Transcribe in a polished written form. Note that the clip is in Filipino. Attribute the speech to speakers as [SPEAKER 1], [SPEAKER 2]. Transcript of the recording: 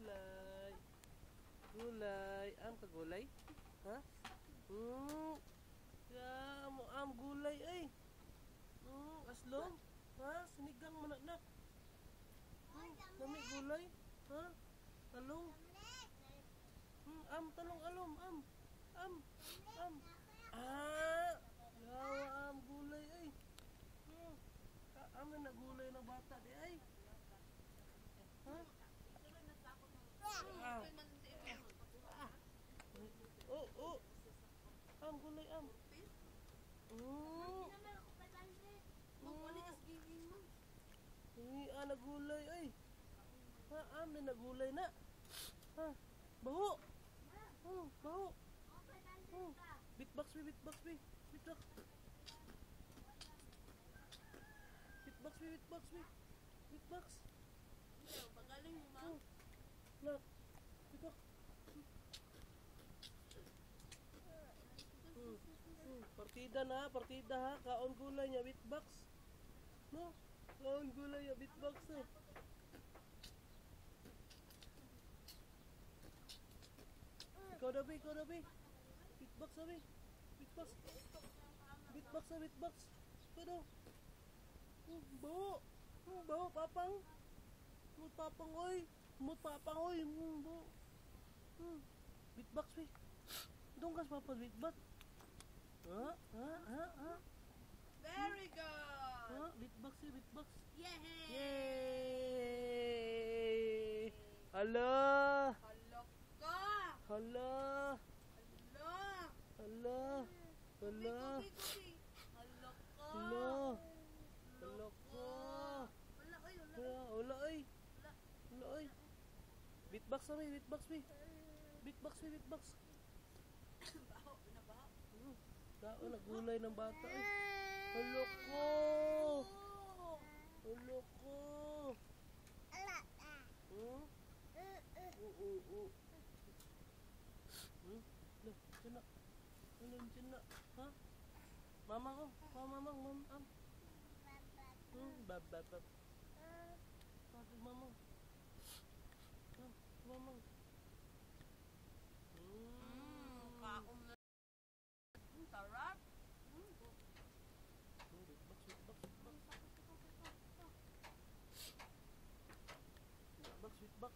[SPEAKER 1] Gulay. Gulay. Am ka gulay? Ha? Ya mo am gulay ay. Aslong. Ha? Sinigang mo na nak. Nami gulay. Ha? Talong. Am talong alom am. Am. Yawa am gulay ay. Am na gulay na bata di ay. Ha? Am gulay am. Ana gulay ay. Ha, am na gulay na. Ha, baho. Baho. Bitbox bi. Bitbox. Pagaling mo, ma'am. Look. Bitbox. Partida ha. Kaon gulay niya bitbox. No? Kaon gulay niya bitbox no. Ikaw dabi. Bitbox dabi. Bitbox. Ikaw daw. Baho papang. Mut papang oy. Baho. Bitbox bi. Dungkas papa bitbox. Ha?
[SPEAKER 2] Very good.
[SPEAKER 1] Bitbox. Yay! Hala. Wala ay. Bitbox bi. Baho na gulay ng bata ay. Haloko. Cina. Ha? Mamang am. Bab. Mamang.
[SPEAKER 2] Kaom na. Sarap.
[SPEAKER 1] Bitbox.